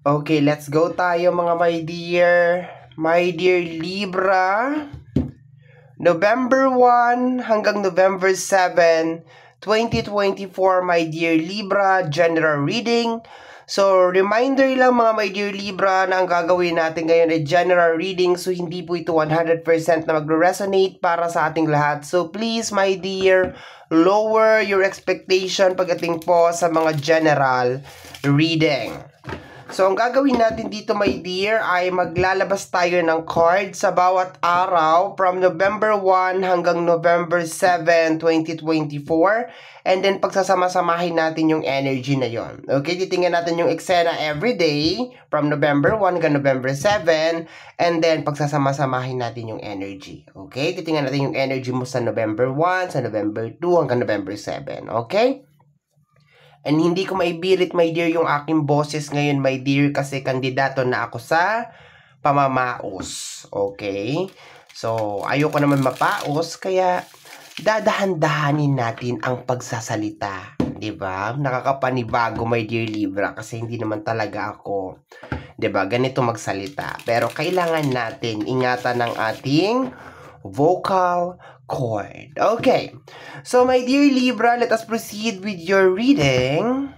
Okay, let's go tayo mga my dear. My dear Libra, November 1 hanggang November 7, 2024, my dear Libra, general reading. So, reminder lang mga my dear Libra na ang gagawin natin ngayon ay general reading. So, hindi po ito 100% na magre-resonate para sa ating lahat. So, please my dear, lower your expectation pagdating po sa mga general reading. So, ang gagawin natin dito, my dear, ay maglalabas tayo ng card sa bawat araw from November 1 hanggang November 7, 2024. And then, pagsasama-samahin natin yung energy na yon. Okay, titingnan natin yung eksena everyday from November 1 hanggang November 7. And then, pagsasama-samahin natin yung energy. Okay, titingnan natin yung energy mo sa November 1, sa November 2, hanggang November 7. Okay? And hindi ko maibirit, my dear, yung aking boses ngayon, my dear, kasi kandidato na ako sa pamamaos. Okay? So, ayoko naman mapaos, kaya dadahan-dahanin natin ang pagsasalita. Diba? Nakakapanibago, my dear Libra, kasi hindi naman talaga ako, diba, ganito magsalita. Pero kailangan natin ingatan ng ating vocal cord. Okay. So, my dear Libra, let us proceed with your reading.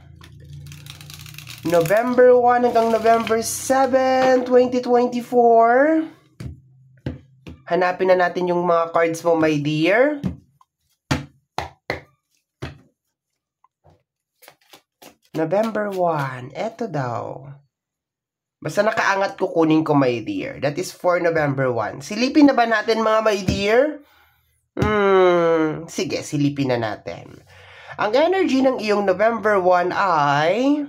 November 1 hanggang November 7, 2024. Hanapin na natin yung mga cards mo, my dear. November 1. Eto daw. Basta nakaangat kukunin ko, my dear. That is for November 1. Silipin na ba natin, mga my dear? Sige, silipin na natin. Ang energy ng iyong November 1 ay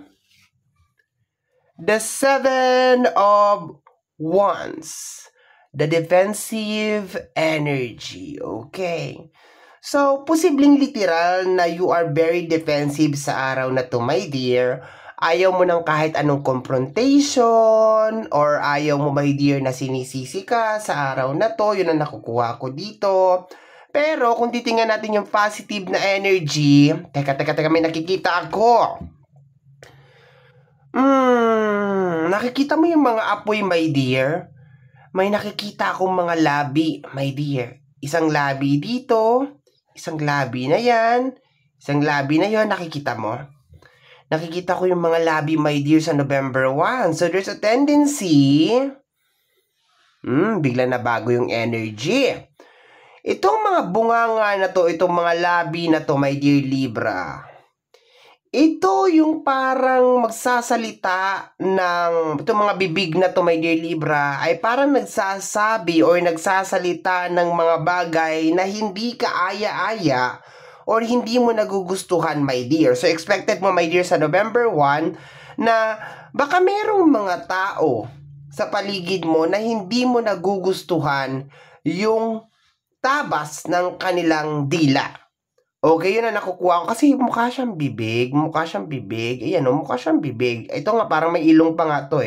the 7 of Wands. The defensive energy. Okay. So, posibleng literal na you are very defensive sa araw na to, my dear. Ayaw mo ng kahit anong confrontation, or ayaw mo, my dear, na sinisisi ka sa araw na to. Yun ang nakukuha ko dito. Pero, kung titingnan natin yung positive na energy, teka, may nakikita ako. Nakikita mo yung mga apoy, my dear? May nakikita akong mga labi, my dear. Isang labi dito, isang labi na yan, isang labi na yon, nakikita mo? Nakikita ko yung mga labi, my dear, sa November 1. So, there's a tendency, bigla na bago yung energy. Itong mga bunganga na to, itong mga labi na to, my dear Libra, ito yung parang magsasalita ng, itong mga bibig na to, my dear Libra, ay parang nagsasabi or nagsasalita ng mga bagay na hindi ka aya-aya or hindi mo nagugustuhan, my dear. So, expected mo, my dear, sa November 1 na baka merong mga tao sa paligid mo na hindi mo nagugustuhan yung tabas ng kanilang dila. Okay, yun na nakukuha ko. Kasi mukha siyang bibig. Ayan, mukha siyang bibig. Ito nga, parang may ilong pa nga to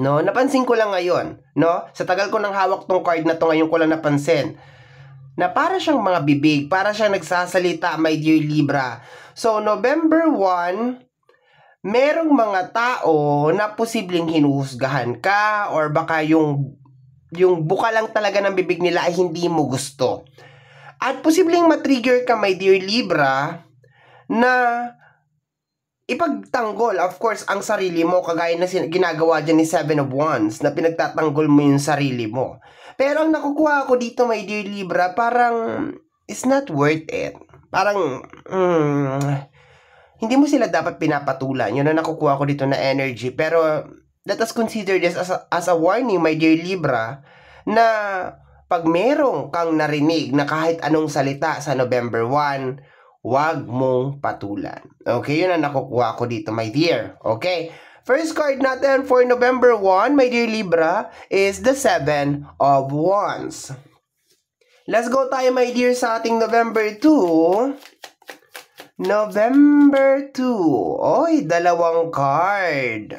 No, napansin ko lang ngayon, no? Sa tagal ko nang hawak tong card na to, ngayon ko lang napansin na para siyang mga bibig, para siyang nagsasalita, my dear Libra. So, November 1, merong mga tao na posibleng hinuhusgahan ka or baka yung buka lang talaga ng bibig nila ay hindi mo gusto. At posibleng matrigger ka, my dear Libra, na ipagtanggol, of course, ang sarili mo, kagaya na ginagawa dyan ni 7 of Wands, na pinagtatanggol mo yung sarili mo. Pero ang nakukuha ko dito, my dear Libra, parang it's not worth it. Parang hindi mo sila dapat pinapatulan. Yun ang nakukuha ko dito na energy. Pero let us consider this as a warning, my dear Libra, na pag merong kang narinig na kahit anong salita sa November 1, wag mong patulan. Okay, yun ang nakukuha ko dito, my dear. Okay? First card natin for November 1, my dear Libra, is the 7 of Wands. Let's go tayo, my dear, sa ating November 2. November 2. Oy, dalawang card.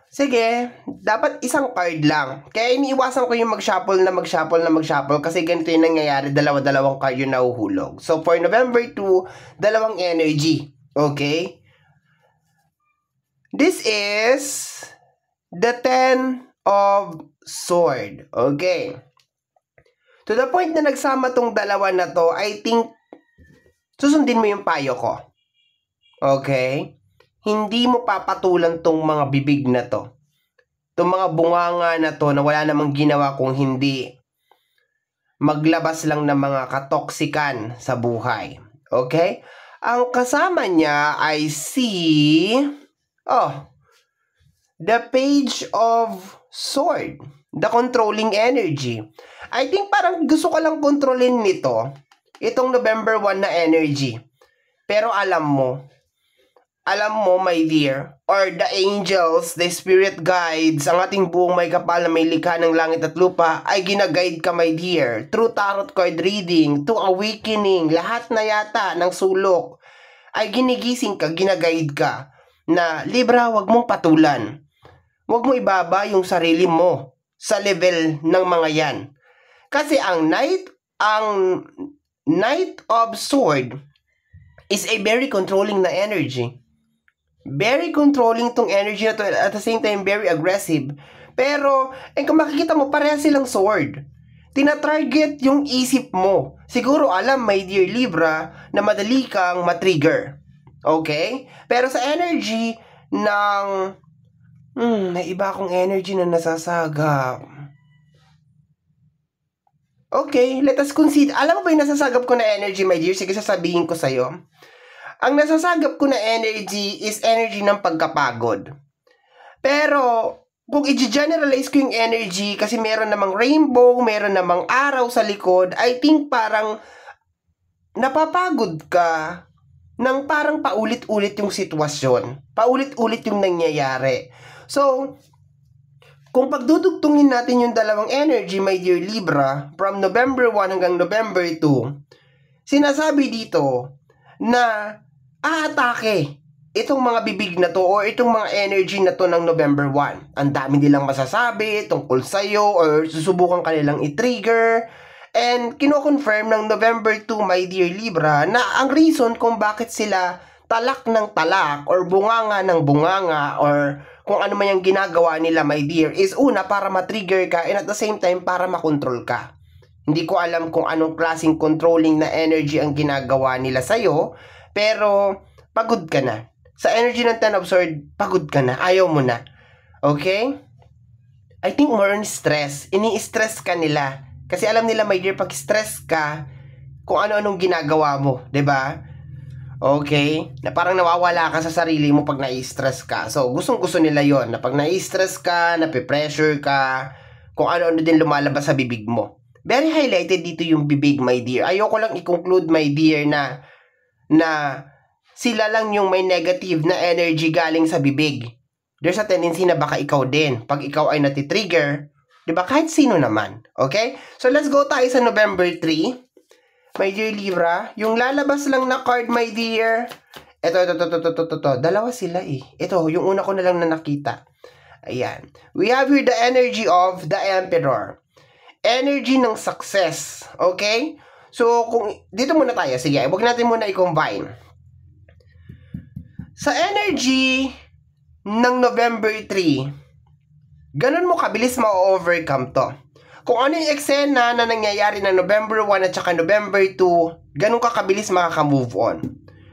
Sige, dapat isang card lang. Kaya iniiwasan ko yung mag-shuffle kasi ganito yung nangyayari, dalawa-dalawang card yung nahuhulog. So, for November 2, dalawang energy. Okay? This is the 10 of sword. Okay. To the point na nagsama tong dalawa na to, I think susundin mo yung payo ko. Okay? Hindi mo papatulan tong mga bibig na to. Tong mga bunganga na to na wala namang ginawa kung hindi maglabas lang ng mga katoksikan sa buhay. Okay? Ang kasama niya ay the Page of Sword. The controlling energy. I think parang gusto ko lang kontrolin nito. Itong November 1 na energy. Pero alam mo, my dear, or the angels, the spirit guides, ang ating buong may kapal na may likha ng langit at lupa, ay ginaguide ka, my dear, through tarot card reading, to awakening, lahat na yata ng sulok, ay ginigising ka, ginaguide ka, na, Libra, wag mong patulan. Wag mo ibaba yung sarili mo sa level ng mga yan. Kasi ang Knight of Sword is a very controlling na energy. Very controlling tong energy na to, at the same time very aggressive. Pero, kung makikita mo, pareha silang sword. Tina-target yung isip mo. Siguro alam, my dear Libra, na madali kang matrigger. Okay? Pero sa energy ng may iba akong energy na nasasagap. Okay, let us consider. Alam mo ba yung nasasagap ko na energy, my dear? Sige, sasabihin ko sa'yo. Ang nasasagap ko na energy is energy ng pagkapagod. Pero, kung i-generalize ko yung energy, kasi meron namang rainbow, meron namang araw sa likod, I think parang napapagod ka ng parang paulit-ulit yung sitwasyon. Paulit-ulit yung nangyayari. So, kung pagdudugtungin natin yung dalawang energy, my dear Libra, from November 1 hanggang November 2, sinasabi dito na aatake itong mga bibig na to or itong mga energy na to ng November 1. Ang dami nilang masasabi tungkol sa'yo or susubukan kanilang i-trigger. And kino-confirm ng November 2, my dear Libra, na ang reason kung bakit sila talak ng talak or bunganga ng bunganga or kung ano man yung ginagawa nila, my dear, is una, para matrigger ka and at the same time, para makontrol ka. Hindi ko alam kung anong klaseng controlling na energy ang ginagawa nila sa'yo, pero pagod ka na. Sa energy ng 10 of Swords, pagod ka na. Ayaw mo na. Okay? I think more on stress. Ini-stress ka nila. Kasi alam nila, my dear, pag stress ka, kung ano-anong ginagawa mo. 'Di ba? Okay? Na parang nawawala ka sa sarili mo pag na-stress ka. So, gustong-gusto nila yon na pag na-stress ka, nape-pressure ka, kung ano-ano din lumalabas sa bibig mo. Very highlighted dito yung bibig, my dear. Ayoko lang i-conclude, my dear, na sila lang yung may negative na energy galing sa bibig. There's a tendency na baka ikaw din. Pag ikaw ay natitrigger, di ba? Kahit sino naman. Okay? So, let's go tayo sa November 3. My dear Libra, yung lalabas lang na card, my dear. Ito. Dalawa sila eh. Ito, yung una ko na lang na nakita. Ayan. We have here the energy of the Emperor. Energy ng success. Okay? So, kung dito muna tayo. Sige, huwag natin muna i-combine. Sa energy ng November 3, ganun mo kabilis ma-overcome to. Kung ano yung eksena na nangyayari na November 1 at saka November 2, ganun ka kabilis makaka-move on.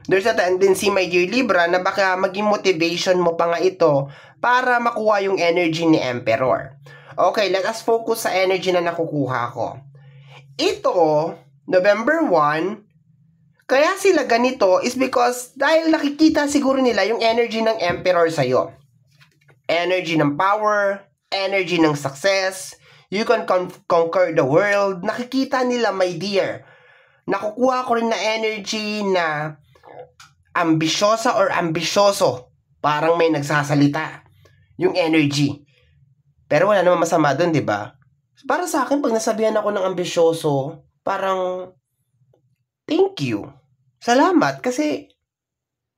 There's a tendency, my dear Libra, na baka maging motivation mo pa nga ito para makuha yung energy ni Emperor. Okay, let us focus sa energy na nakukuha ko. Ito, November 1, kaya sila ganito is because dahil nakikita siguro nila yung energy ng Emperor sa'yo. Energy ng power, energy ng success, you can conquer the world. Nakikita nila, my dear. Nakukuha ko rin na energy na ambisyosa or ambisyoso. Parang may nagsasalita. Yung energy. Pero wala naman masama dun, di ba? Para sa akin, pag nasabihan ako ng ambisyoso, parang thank you. Salamat kasi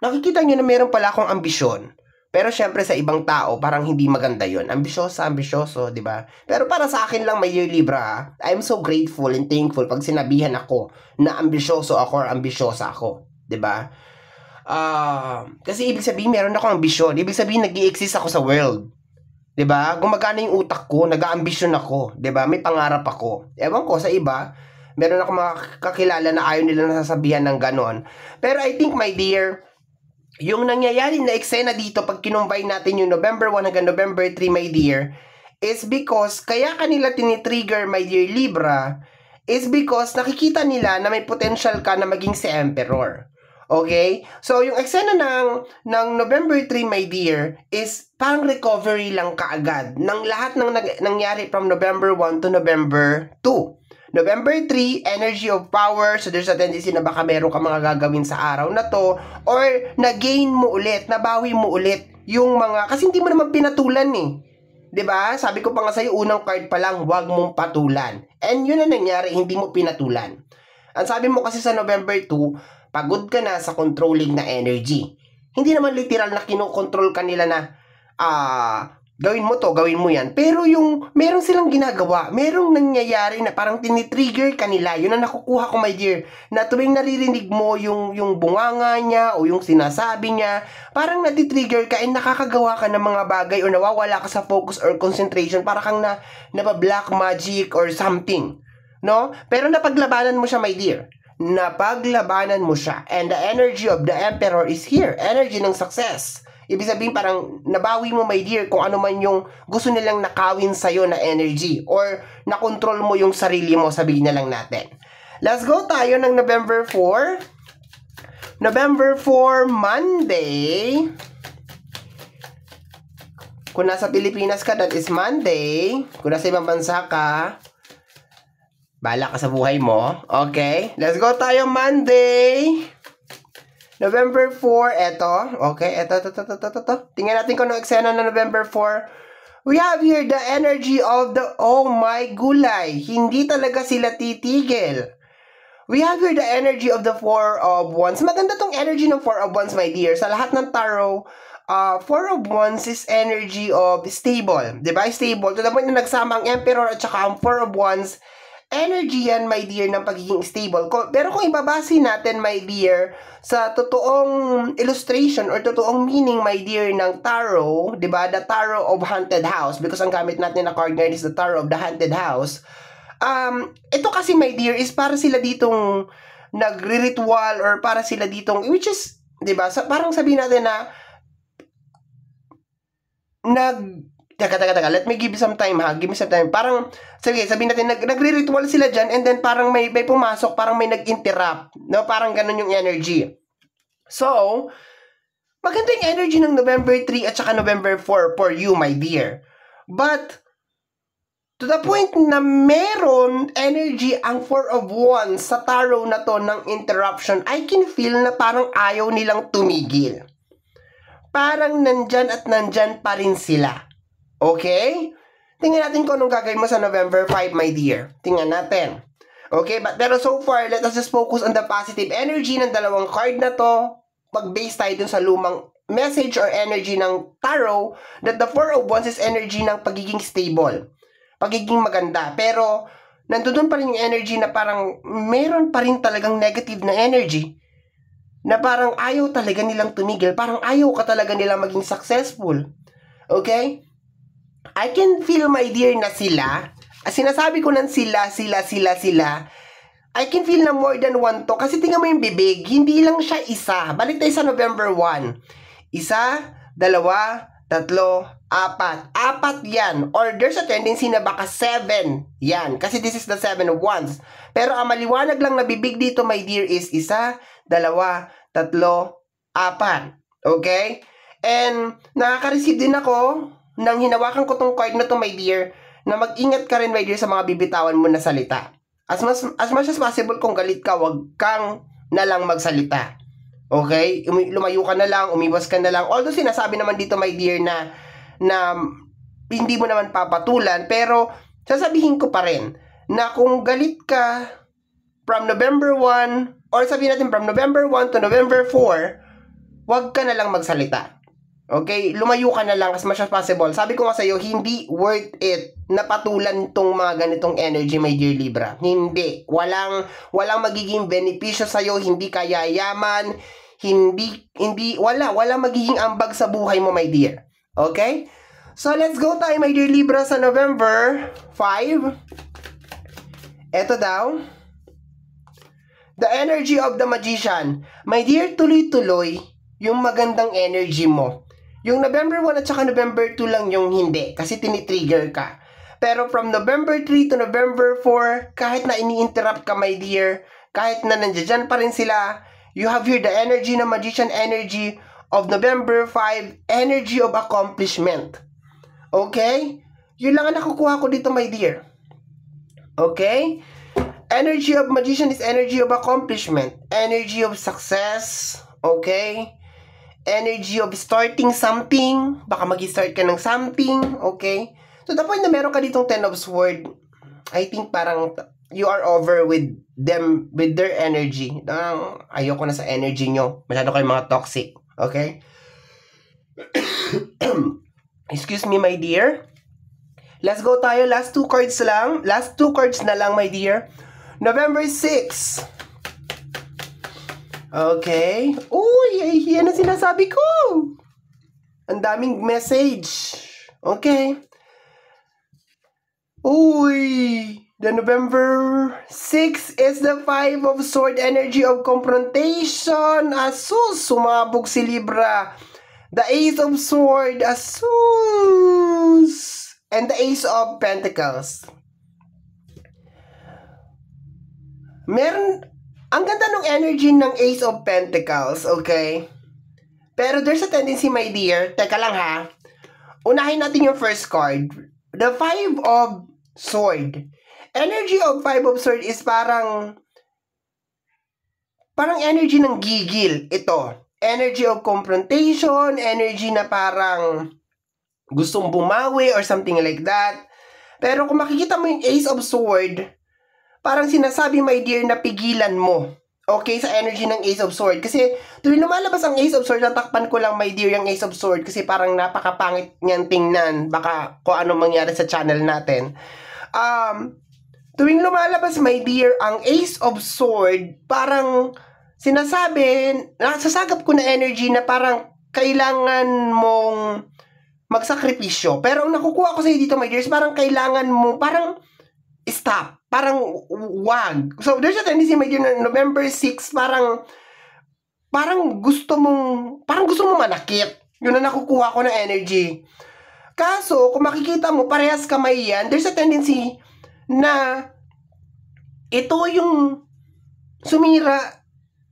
nakikita nyo na meron pala akong ambisyon. Pero syempre sa ibang tao, parang hindi maganda yon. Ambisyoso, di ba? Pero para sa akin lang, my dear Libra, I'm so grateful and thankful pag sinabihan ako na ambisyoso ako or ambisyosa ako. Di ba? Kasi ibig sabihin, meron ako ambisyon. Ibig sabihin, nag-i-exist ako sa world. 'Di ba? Gumagana yung utak ko, nag-aambisyon ako, 'di ba? May pangarap ako. Ewan ko sa iba, meron ako mga kakilala na ayaw nila nasasabihan ng ganon. Pero I think, my dear, yung nangyayari na eksena dito pag kinumbine natin yung November 1 hanggang November 3, my dear, is because kaya kanila tinitrigger, my dear Libra, is because nakikita nila na may potential ka na maging si Emperor. Okay? So, yung eksena ng November 3, my dear, is parang recovery lang kaagad ng lahat ng nangyari from November 1 to November 2. November 3, energy of power. So, there's a tendency na baka meron ka mga gagawin sa araw na to, or na-gain mo ulit, nabawi mo ulit yung mga, kasi hindi mo naman pinatulan eh. 'Di ba? Sabi ko pa nga sa'yo, unang card pa lang, huwag mong patulan. And yun ang nangyari, hindi mo pinatulan. Ang sabi mo kasi sa November 2, pagod ka na sa controlling na energy. Hindi naman literal na kinokontrol ka nila na, gawin mo to, gawin mo yan. Pero yung, meron silang ginagawa, merong nangyayari na parang tinitrigger ka nila. Yun ang nakukuha ko, my dear, na tuwing naririnig mo yung bunganga niya o yung sinasabi niya, parang natitrigger ka and nakakagawa ka ng mga bagay o nawawala ka sa focus or concentration, para kang napa-black magic or something. No? Pero napaglabanan mo siya, my dear. Napaglabanan mo siya. And the energy of the Emperor is here. Energy ng success. Ibig sabihin, parang nabawi mo, my dear, kung ano man yung gusto nilang nakawin sa'yo na energy, or nakontrol mo yung sarili mo, sabihin na lang natin. Let's go tayo ng November 4. November 4, Monday. Kung nasa Pilipinas ka, that is Monday. Kung nasa ibang bansa ka, bahala ka sa buhay mo. Okay? Let's go tayo, Monday. November 4, eto. Okay, eto. Tingnan natin kung ano eksena na November 4. We have here the energy of the, oh my gulay. Hindi talaga sila titigil. We have here the energy of the Four of Wands. Maganda tong energy ng Four of Wands, my dear. Sa lahat ng tarot, Four of Wands is energy of stable. Diba? Stable. To the point na nagsama ang Emperor at saka ang Four of Wands, energy yan, my dear, ng pagiging stable. Pero kung ibabase natin, my dear, sa totoong illustration or totoong meaning, my dear, ng tarot, diba? The Tarot of Haunted House, because ang gamit natin na card ngayon is the Tarot of the Haunted House. Ito kasi, my dear, is para sila ditong nagre-ritual, or para sila ditong, which is, diba? Parang sabihin natin na Teka, let me give you some time, ha? Give me some time. Parang, sabihin natin, nagre-ritual sila dyan, and then parang may pumasok, parang may nag-interrupt. No? Parang ganun yung energy. So, maganda yung energy ng November 3 at saka November 4 for you, my dear. But, to the point na meron energy ang Four of Wands sa tarot na to ng interruption, I can feel na parang ayaw nilang tumigil. Parang nandyan at nandyan pa rin sila. Okay? Tingnan natin kung anong gagawin mo sa November 5, my dear. Tingnan natin. Okay? Pero so far, let us just focus on the positive energy ng dalawang card na to. Pag-base tayo dun sa lumang message or energy ng tarot, that the Four of Wands is energy ng pagiging stable. Pagiging maganda. Pero, nandun pa rin yung energy na parang meron pa rin talagang negative na energy. Na parang ayaw talaga nilang tumigil. Parang ayaw ka talaga nilang maging successful. Okay? I can feel, my dear, na sila. Sinasabi ko ng sila. I can feel na more than one to. Kasi tingnan mo yung bibig. Hindi lang siya isa. Balik tayo sa November 1. Isa, dalawa, tatlo, apat. Apat yan. Or there's a tendency na baka 7 yan. Kasi this is the 7 of Wands. Pero ang maliwanag lang na bibig dito, my dear, is isa, dalawa, tatlo, apat. Okay? And nakaka-receive din ako nang hinawakan ko tong card na to, my dear, na mag-ingat ka rin, my dear, sa mga bibitawan mo na salita. As much as possible, kung galit ka, wag kang na lang magsalita. Okay? Lumayo ka na lang, umiwas ka na lang. Although sinasabi naman dito, my dear, na hindi mo naman papatulan, pero sasabihin ko pa rin na kung galit ka from November 1, or sabihin natin from November 1 to November 4, wag ka na lang magsalita. Okay? Lumayo ka na lang as much as possible. Sabi ko nga sa'yo, hindi worth it na patulan tong mga ganitong energy, my dear Libra. Hindi. Walang magiging benepisyo sa'yo, hindi ka yayaman, Wala magiging ambag sa buhay mo, my dear. Okay? So, let's go tayo, my dear Libra, sa November 5. Ito daw. The energy of the Magician. My dear, tuloy-tuloy yung magandang energy mo. Yung November 1 at saka November 2 lang yung hindi, kasi tinitrigger ka. Pero from November 3 to November 4, kahit na ini-interrupt ka, my dear, kahit na nandiyan pa rin sila, you have here the energy ng Magician, energy of November 5, energy of accomplishment. Okay? Yun lang ang nakukuha ko dito, my dear. Okay? Energy of Magician is energy of accomplishment, energy of success, okay? Energy of starting something, baka mag-start ka ng something, okay? So, the point na meron ka ditong 10 of Swords, I think parang you are over with them, with their energy. Ayoko na sa energy nyo. Masyado kayong mga toxic, okay? Excuse me, my dear. Let's go tayo. Last 2 cards lang. Last 2 cards na lang, my dear. November 6. Okay. Uy, yan ang sinasabi ko. Ang daming message. Okay. Uy, the November 6 is the 5 of Swords, energy of confrontation. Asus, sumabog si Libra. The Ace of Swords, asus. And the Ace of Pentacles. Ang ganda ng energy ng Ace of Pentacles, okay? Pero there's a tendency, my dear, teka lang ha, unahin natin yung first card. The 5 of Swords. Energy of 5 of Swords is parang energy ng gigil. Ito, energy of confrontation, energy na parang gustong bumawi or something like that. Pero kung makikita mo yung Ace of Swords, parang sinasabi, my dear, na pigilan mo. Okay, sa energy ng Ace of Swords. Kasi tuwing lumalabas ang Ace of Swords, tatakpan ko lang, my dear, yung Ace of Swords. Kasi parang napakapangit niyang tingnan. Baka kung ano mangyari sa channel natin. Tuwing lumalabas, my dear, ang Ace of Swords, parang sinasabi, nasasagap ko na energy na parang kailangan mong magsakripisyo. Pero ang nakukuha ko sa dito, my dear, is parang kailangan mo, parang stop. Parang wag. So, there's a tendency, my dear, na November 6, parang gusto mong manakit. Yun na nakukuha ko ng energy. Kaso, kung makikita mo, parehas kamay yan, there's a tendency na ito yung sumira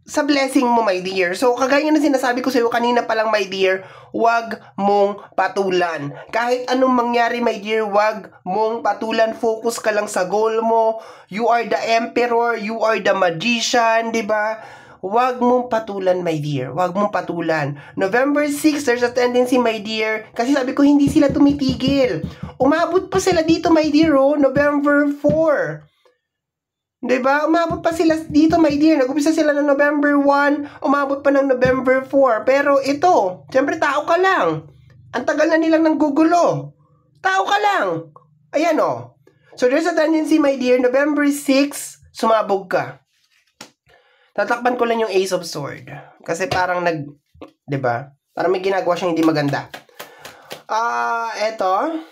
sa blessing mo, my dear. So, kagaya na sinasabi ko sa iyo kanina pa lang, my dear, wag mong patulan. Kahit anong mangyari, my dear, wag mong patulan. Focus ka lang sa goal mo. You are the emperor, you are the magician, di ba? Wag mong patulan, my dear. Wag mong patulan. November 6, there's a tendency, my dear, kasi sabi ko, hindi sila tumitigil. Umabot pa sila dito, my dear, oh, November 4. Diba? Umabot pa sila dito, my dear. Nag-upisa sila ng November 1, umabot pa ng November 4. Pero ito, siyempre tao ka lang. Ang tagal na nilang nanggugulo. Tao ka lang. Ayan o. So there's a tendency, my dear, November 6, sumabog ka. Tatakpan ko lang yung Ace of Swords. Kasi parang diba? Parang may ginagawa siyang hindi maganda. Eto.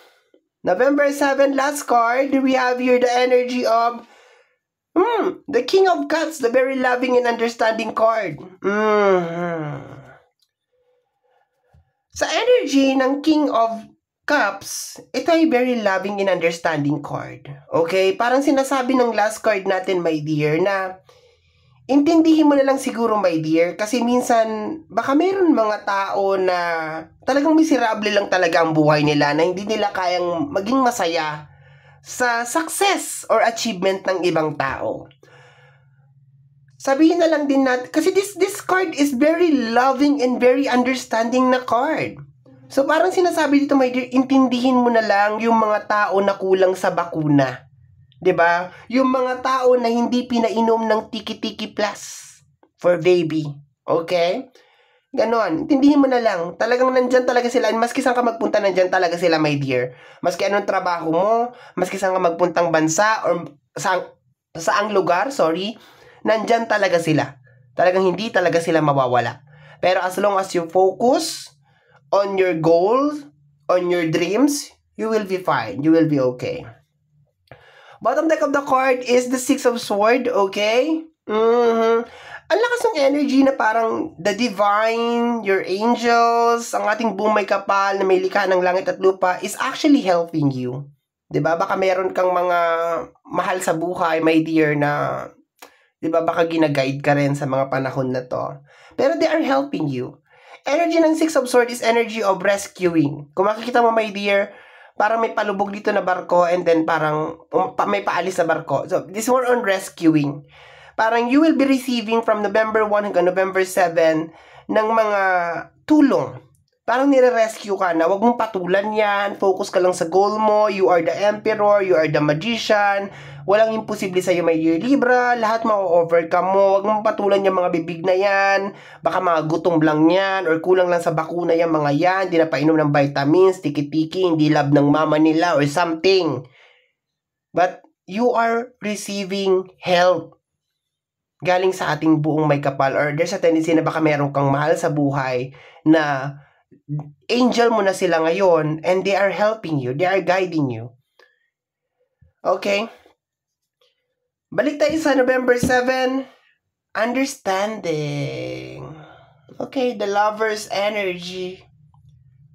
November 7, last card. We have here the energy of the King of Cups, the very loving and understanding card. Sa energy ng King of Cups, ito ay very loving and understanding card. Okay? Parang sinasabi ng last card natin, my dear, na intindihin mo na lang siguro, my dear, kasi minsan, baka mayroon mga tao na talagang miserable lang talaga ang buhay nila, na hindi nila kayang maging masaya sa success or achievement ng ibang tao. Sabihin na lang din natin, kasi this card is very loving and very understanding na card. So parang sinasabi dito, my dear, intindihin mo na lang yung mga tao na kulang sa bakuna. 'Di ba? Yung mga tao na hindi pinainom ng tiki-tiki plus for baby. Okay? Ganon. Intindihin mo na lang. Talagang nandyan talaga sila. Maski saan ka magpunta, nandyan talaga sila, my dear. Maski anong trabaho mo, maski saan ka magpuntang bansa, or saang lugar, nandyan talaga sila. Talagang hindi talaga sila mawawala. Pero as long as you focus on your goal, on your dreams, you will be fine. You will be okay. Bottom deck of the card is the Six of Swords, okay? Ang lakas ng energy na parang the divine, your angels, ang ating buong may kapal na may likha ng langit at lupa is actually helping you. 'Di ba? Baka meron kang mga mahal sa buhay, my dear, na 'di ba baka gina-guide ka rin sa mga panahon na to. Pero they are helping you. Energy ng Six of Swords is energy of rescuing. Kung makikita mo, my dear, parang may palubog dito na barko and then parang may paalis na barko. So, this one on rescuing. Parang you will be receiving from November 1 hanggang November 7 ng mga tulong. Parang nire-rescue ka na, wag mong patulan yan, focus ka lang sa goal mo, you are the emperor, you are the magician, walang imposible sa'yo, my dear Libra, lahat ma-overcome mo, wag mong patulan yung mga bibig na yan, baka mga gutom lang yan, or kulang lang sa bakuna yung mga yan, di na painom ng vitamins, tiki-tiki, hindi love ng mama nila, or something. But you are receiving help galing sa ating buong may kapal, or there's a tendency na baka meron kang mahal sa buhay na angel mo na sila ngayon and they are helping you, they are guiding you. Okay? Balik tayo sa November 7, understanding. Okay, the lover's energy.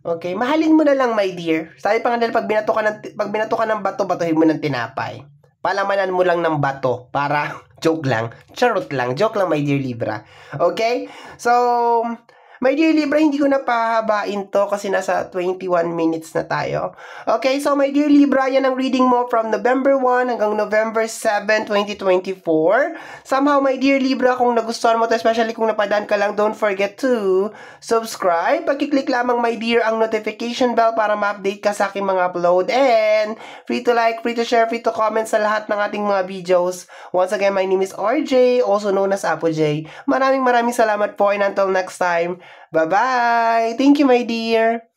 Okay, mahalin mo na lang, my dear. Sabi pa nga nila, pag binato ka ng bato, batuhin mo ng tinapay. Palamanan mo lang ng bato para joke lang. Charot lang. Joke lang, my dear Libra. Okay? So, my dear Libra, hindi ko na pahabain to kasi nasa 21 minutes na tayo. Okay, so my dear Libra, yan ang reading mo from November 1 hanggang November 7, 2024. Somehow, my dear Libra, kung nagustuhan mo to, especially kung napadaan ka lang, don't forget to subscribe. Pag-click lamang, my dear, ang notification bell para ma-update ka sa aking mga upload. And free to like, free to share, free to comment sa lahat ng ating mga videos. Once again, my name is RJ, also known as Apo J. Maraming salamat po, and until next time, bye-bye! Thank you, my dear!